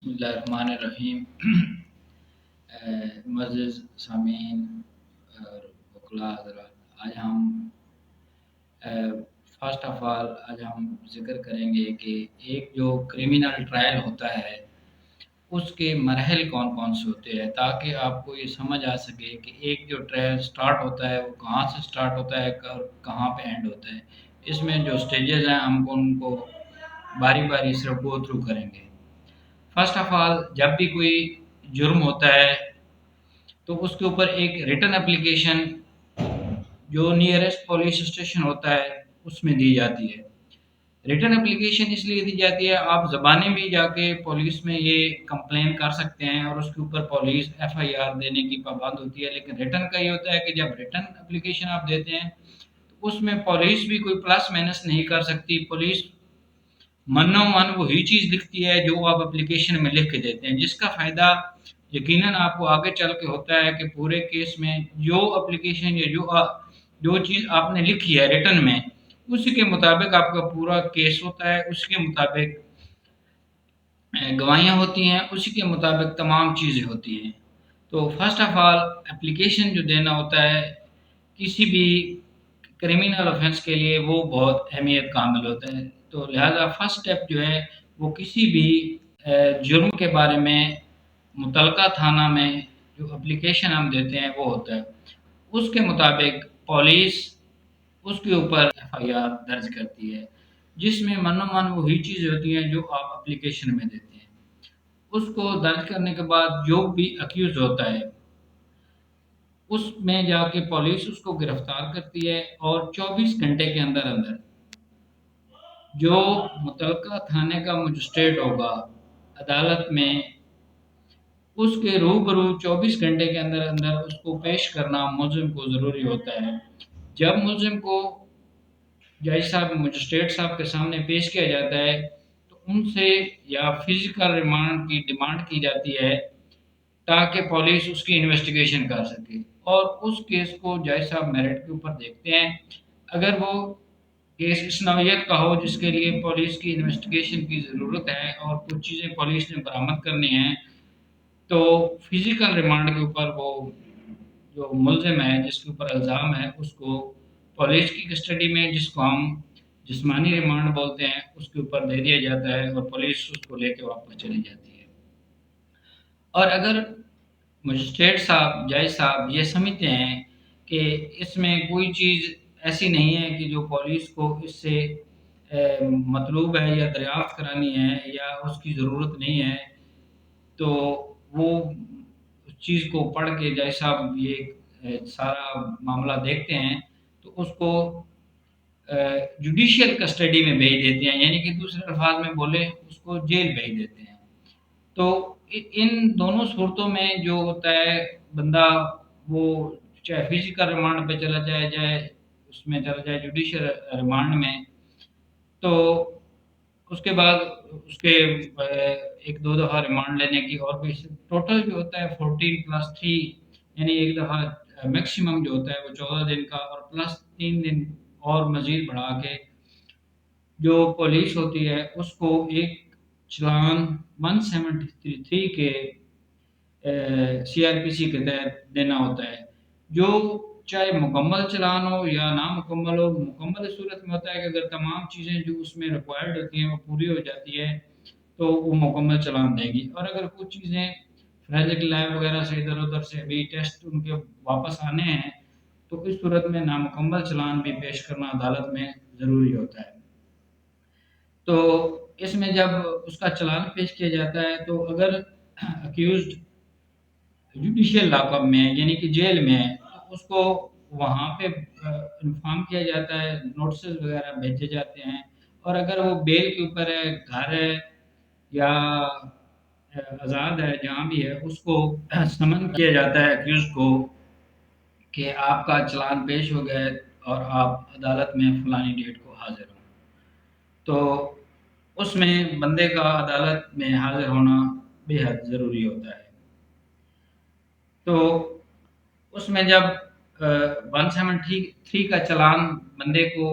बिस्मिल्लाहिर्रहमानिर्रहीम। मुअज़्ज़िज़ सामीन और वकला हज़रात, आज हम फ़र्स्ट ऑफ़ ऑल आज हम ज़िक्र करेंगे कि एक जो क्रिमिनल ट्रायल होता है उसके मरहल कौन-कौन से होते हैं, ताकि आपको ये समझ आ सके कि एक जो ट्रायल स्टार्ट होता है वो कहाँ से स्टार्ट होता है और कहाँ पे एंड होता है। इसमें जो स्टेजेज़ हैं हम उनको बारी-बारी से गो थ्रू करेंगे। फर्स्ट ऑफ ऑल जब भी कोई जुर्म होता है तो उसके ऊपर एक रिटन एप्लीकेशन जो नियरेस्ट पुलिस स्टेशन होता है उसमें दी जाती है। रिटन एप्लीकेशन इसलिए दी जाती है, आप ज़बानी भी जाके पुलिस में ये कंप्लेन कर सकते हैं और उसके ऊपर पुलिस एफआईआर देने की पाबंद होती है। लेकिन रिटन का ये होता है कि जब रिटन एप्लीकेशन आप देते हैं तो उसमें पुलिस भी कोई प्लस माइनस नहीं कर सकती। पुलिस मनो मन वही चीज़ लिखती है जो आप एप्लीकेशन में लिख के देते हैं, जिसका फ़ायदा यकीनन आपको आगे चल के होता है कि पूरे केस में जो एप्लीकेशन या जो चीज़ आपने लिखी है रिटन में, उसी के मुताबिक आपका पूरा केस होता है, उसके मुताबिक गवाहियाँ होती हैं, उसी के मुताबिक तमाम चीज़ें होती हैं। तो फर्स्ट ऑफ ऑल एप्लीकेशन जो देना होता है किसी भी क्रिमिनल ऑफेंस के लिए वो बहुत अहमियत का हामिल होता है। तो लिहाजा फर्स्ट स्टेप जो है वो किसी भी जुर्म के बारे में मुतलका थाना में जो एप्लीकेशन हम देते हैं वो होता है। उसके मुताबिक पुलिस उसके ऊपर एफआईआर दर्ज करती है, जिसमें मनो-मन वही चीज़ें होती हैं जो आप एप्लीकेशन में देते हैं। उसको दर्ज करने के बाद जो भी अक्यूज़ होता है उसमें जाके पुलिस उसको गिरफ्तार करती है और 24 घंटे के अंदर-अंदर जो मुतलका थाने का मजिस्ट्रेट होगा अदालत में, उसके रूबरू 24 घंटे के अंदर-अंदर उसको पेश करना मुल्ज़िम को ज़रूरी होता है। जब मुल्ज़िम को जज साहब मजिस्ट्रेट साहब के सामने पेश किया जाता है तो उनसे या फिजिकल रिमांड की डिमांड की जाती है ताकि पुलिस उसकी इन्वेस्टिगेशन कर सके और उस केस को जज साहब मेरिट के ऊपर देखते हैं। अगर वो केस इस नौइयत का हो जिसके लिए पुलिस की इन्वेस्टिगेशन की ज़रूरत है और कुछ चीज़ें पुलिस ने बरामद करनी हैं, तो फिजिकल रिमांड के ऊपर वो जो मुल्ज़िम है जिसके ऊपर इल्ज़ाम है उसको पुलिस की कस्टडी में, जिसको हम जिस्मानी रिमांड बोलते हैं, उसके ऊपर दे दिया जाता है और पुलिस उसको लेके वापस चली जाती है। और अगर मजिस्ट्रेट साहब जज साहब ये समझते हैं कि इसमें कोई चीज़ ऐसी नहीं है कि जो पुलिस को इससे मतलूब है या दरियाफ्त करानी है या उसकी ज़रूरत नहीं है, तो वो उस चीज़ को पढ़ के जज साहब ये सारा मामला देखते हैं तो उसको जुडिशियल कस्टडी में भेज देते हैं, यानी कि दूसरे अल्फाज में बोले उसको जेल भेज देते हैं। तो इन दोनों सूरतों में जो होता है बंदा वो चाहे फिजिकल रिमांड पे चला जाए चाहे उसमें चला जाए जुडिशियल रिमांड में, तो उसके बाद उसके एक दो दफ़ा रिमांड लेने की और भी टोटल जो होता है 14+3 यानी एक दफ़ा मैक्सिमम जो होता है वो 14 दिन का और प्लस 3 दिन और मजीद बढ़ा के जो पुलिस होती है उसको एक चालान 173 के सीआरपीसी के तहत देना होता है, जो चाहे मुकम्मल चालान हो या नामुकम्मल हो। मुकम्मल इस सूरत में होता है कि अगर तमाम चीज़ें जो उसमें रिक्वायर्ड होती हैं वो पूरी हो जाती है तो वो मुकम्मल चालान देगी, और अगर कुछ चीज़ें फोरेंसिक लैब वगैरह से इधर-उधर से अभी टेस्ट उनके वापस आने हैं तो इस सूरत में नामुकम्मल चालान भी पेश करना अदालत में ज़रूरी होता है। तो इसमें जब उसका चालान पेश किया जाता है तो अगर अक्यूज़्ड जुडिशियल लॉकअप में है यानी कि जेल में है तो उसको वहाँ पे इन्फॉर्म किया जाता है, नोटिसेस वगैरह भेजे जाते हैं। और अगर वो बेल के ऊपर है, घर है या आज़ाद है, जहाँ भी है उसको समन किया जाता है अक्यूज़ को कि आपका चालान पेश हो गया है और आप अदालत में फलानी डेट को हाज़िर हों। तो उसमें बंदे का अदालत में हाज़िर होना बेहद ज़रूरी होता है। तो उसमें जब 173 का चालान बंदे को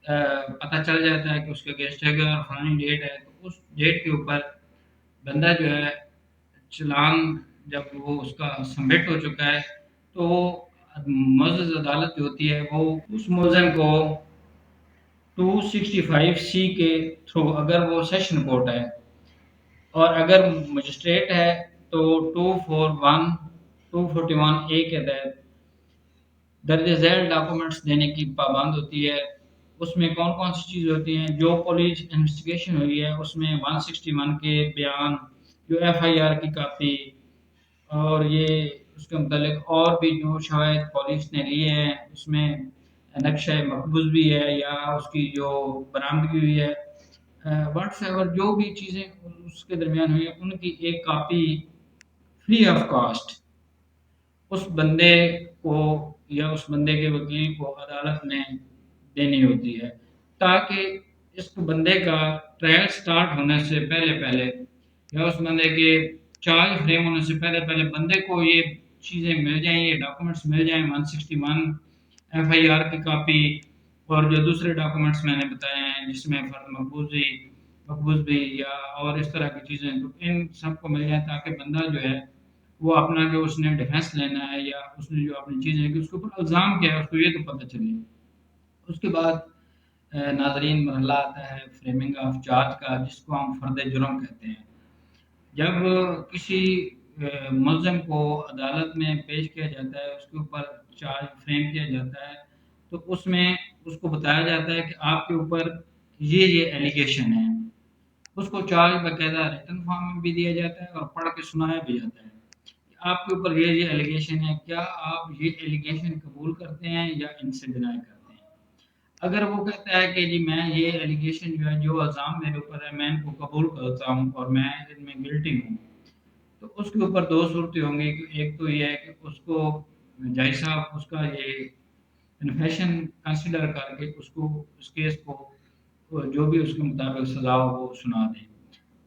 पता चल जाता है कि उसके अगेंस्ट है और फलानी डेट है, तो उस डेट के ऊपर बंदा जो है चालान जब वो उसका सबमिट हो चुका है तो मुअज़्ज़ज़ अदालत जो होती है वो उस मुलज़िम को 265 सी के थ्रू, अगर वो सेशन कोर्ट है और अगर मजिस्ट्रेट है तो 241 241 ए के तहत दर्ज झैल डॉक्यूमेंट्स देने की पाबंद होती है। उसमें कौन कौन सी चीज़ें होती हैं, जो पुलिस इन्वेस्टिगेशन हुई है उसमें 161 के बयान, जो एफआईआर की कापी, और ये उसके मुतालिक और भी जो शवाहिद पुलिस ने लिए हैं उसमें नक्शा मकबूज भी है या उसकी जो बरामदगी हुई है, व्हाट्सएवर जो भी चीज़ें उसके दरमियान हुई हैं उनकी एक कापी फ्री ऑफ कॉस्ट उस बंदे को या उस बंदे के वकील को अदालत में देनी होती है, ताकि इस बंदे का ट्रायल स्टार्ट होने से पहले पहले या उस बंदे के चार्ज फ्रेम होने से पहले पहले बंदे को ये चीज़ें मिल जाएं, ये डॉक्यूमेंट्स मिल जाएं, 161 एफआईआर की कापी और जो दूसरे डॉक्यूमेंट्स मैंने बताए हैं जिसमें फर्द मकबूज भी या और इस तरह की चीज़ें, तो इन सबको मिल जाए ताकि बंदा जो है वो अपना जो उसने डिफेंस लेना है या उसने जो अपनी चीज़ें की उसके ऊपर इल्ज़ाम क्या है उसको ये तो पता चले। उसके बाद नाजरीन मरहला आता है फ्रेमिंग ऑफ चार्ज का, जिसको हम फर्द जुर्म कहते हैं। जब किसी मुलज़िम को अदालत में पेश किया जाता है, उसके ऊपर चार्ज फ्रेम किया जाता है, तो उसमें उसको बताया जाता है कि आपके ऊपर ये एलिगेशन है। उसको चार्ज बाकायदा रिटन फॉर्म में भी दिया जाता है और पढ़ के सुनाया भी जाता है कि आपके ऊपर ये एलिगेशन है, क्या आप ये एलिगेशन कबूल करते हैं या इनसे डिनाई करते हैं। अगर वो कहता है कि जी मैं ये एलिगेशन जो है, जो इल्ज़ाम मेरे ऊपर है, मैं इनको कबूल करता हूँ और मैं इनमें गिल्टी हूँ, तो उसके ऊपर दो सूरतें होंगी कि एक तो ये है कि उसको जज साहब उसका ये कन्फेशन कंसिडर करके उसको उस केस को जो भी उसके मुताबिक सज़ा हो वो सुना दें।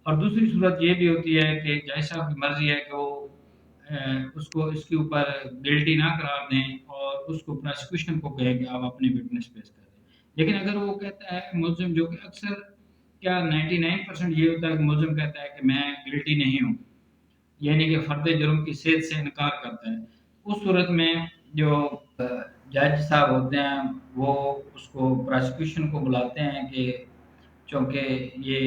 और दूसरी सूरत ये भी होती है कि जज साहब की मर्ज़ी है कि वो उसको इसके ऊपर गिल्टी ना करार दें और उसको प्रोसिक्यूशन को कहें कि आप अपनी विटनेस पेश कर दें। लेकिन अगर वो कहता है मुलज़िम, जो कि अक्सर क्या 99% ये होता है कि मुलज़िम कहता है कि मैं गिल्टी नहीं हूँ, यानी कि फर्द जुर्म की सेध से इनकार करता है, उस सूरत में जो जज साहब होते हैं वो उसको प्रोसिक्यूशन को बुलाते हैं कि चूँकि ये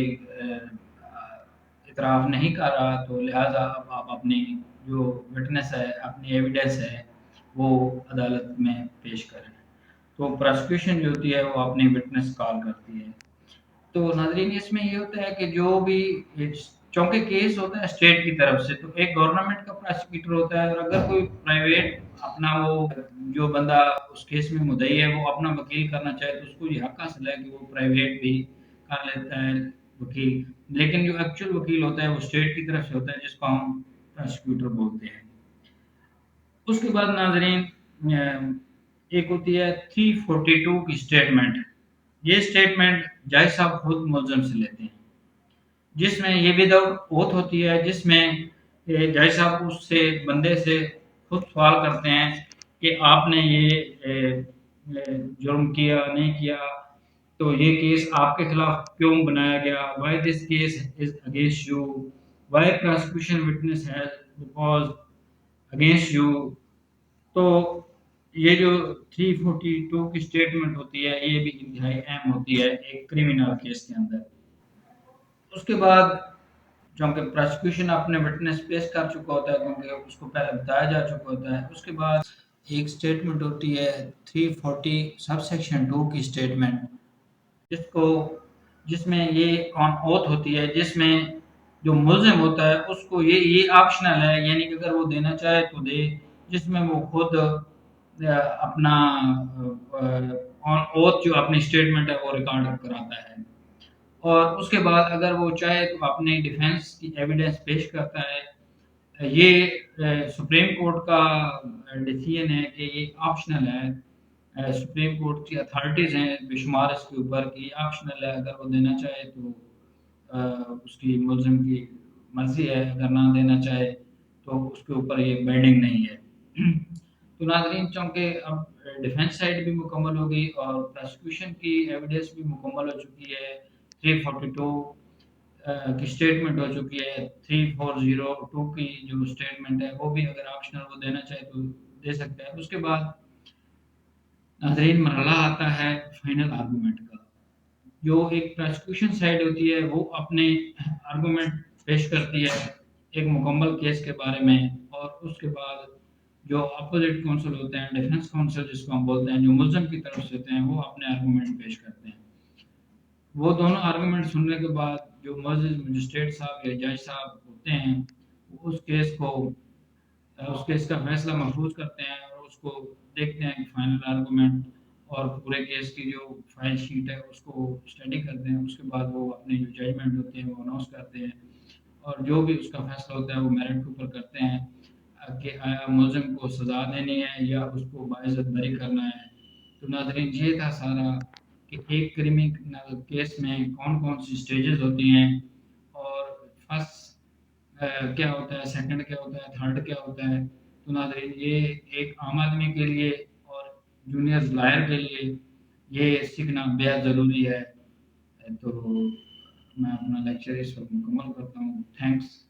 इतराफ़ नहीं कर रहा तो लिहाजा अब आप अपनी जो विटनेस है, अपनी एविडेंस है, वो अदालत में पेश करें। तो प्रोसिक्यूशन जो होती है वो अपनी विटनेस कॉल करती है। तो नाज़रीन इसमें ये होता है कि जो भी चूँकि केस होता है स्टेट की तरफ से, तो एक गवर्नमेंट का प्रोसिक्यूटर होता है और अगर कोई प्राइवेट अपना वो जो बंदा उस केस में मुद्दई है वो अपना वकील करना चाहे तो उसको ये हक हासिल है कि वो प्राइवेट भी कर लेता है वकील। लेकिन जो एक्चुअल वकील होता है वो स्टेट की तरफ से होता है जिसको हम प्रोसिक्यूटर बोलते हैं। उसके बाद नाज़रीन एक होती है 342 की स्टेटमेंट। ये स्टेटमेंट जज साहब खुद मुलज़िम से लेते हैं, जिसमें ये विदाउट ओथ होती है, जिसमें जज साहब उससे बंदे से खुद सवाल करते हैं कि आपने ये जुर्म किया नहीं किया, तो ये केस आपके खिलाफ क्यों बनाया गया, why this case is against you, why prosecution witness has because against you. तो ये जो 342 की स्टेटमेंट होती है ये भी इंतहाई अहम होती है एक क्रिमिनल केस के अंदर। उसके बाद चूँकि प्रोसिक्यूशन अपने विटनेस पेश कर चुका होता है, क्योंकि उसको पहले बताया जा चुका होता है, उसके बाद एक स्टेटमेंट होती है 340 सबसेक्शन 2 की स्टेटमेंट, जिसको जिसमें ये ऑन ओथ होती है, जिसमें जो मुलजिम होता है उसको ये ऑप्शनल है, यानी कि अगर वो देना चाहे तो दे, जिसमें वो खुद अपना ऑन ओथ जो अपनी स्टेटमेंट है वो रिकॉर्ड कराता है और उसके बाद अगर वो चाहे तो अपने डिफेंस की एविडेंस पेश करता है। ये सुप्रीम कोर्ट का डिसीजन है कि ये ऑप्शनल है। सुप्रीम कोर्ट की अथॉरिटीज़ हैं बेशुमार इसके ऊपर कि ऑप्शनल है, अगर वो देना चाहे तो उसकी मुलजिम की मर्ज़ी है, अगर ना देना चाहे तो उसके ऊपर ये बाइंडिंग नहीं है। तो नाज़रीन चूँकि अब डिफेंस साइड भी मुकम्मल हो गई और प्रोसिक्यूशन की एविडेंस भी मुकम्मल हो चुकी है, 342 की स्टेटमेंट हो चुकी है। 3402 की जो स्टेटमेंट है वो भी अगर ऑप्शनल वो देना चाहे तो दे सकता है। उसके बाद नाज़रीन मरहला आता है फाइनल आर्गुमेंट का। जो एक प्रोसिक्यूशन साइड होती है वो अपने आर्गुमेंट पेश करती है एक मुकम्मल केस के बारे में, और उसके बाद जो अपोजिट काउंसिल होते हैं, डिफेंस काउंसिल जिसको हम बोलते हैं, जो मुलज़म की तरफ से होते हैं, वो अपने आर्गुमेंट पेश करते हैं। वो दोनों आर्गुमेंट सुनने के बाद जो मजिस्ट्रेट मजिस्ट्रेट साहब या जज साहब होते हैं, वो उस केस का फैसला महफूज करते हैं और उसको देखते हैं कि फाइनल आर्गुमेंट और पूरे केस की जो फाइल शीट है उसको स्टडी करते हैं। उसके बाद वो अपने जो जजमेंट होते हैं वो अनाउंस करते हैं, और जो भी उसका फैसला होता है वो मेरिट के ऊपर करते हैं कि आया मुलजिम को सजा देनी है या उसको बाइज्जत बरी करना है। तो नाज़रीन ये था सारा कि एक क्रिमिनल केस में कौन कौन सी स्टेजेस होती हैं, और फर्स्ट क्या होता है, सेकंड क्या होता है, थर्ड क्या होता है। तो नाज़रीन ये एक आम आदमी के लिए और जूनियर लॉयर के लिए ये सीखना बेहद ज़रूरी है। तो मैं अपना लेक्चर इस वक्त मुकम्मल करता हूँ। थैंक्स।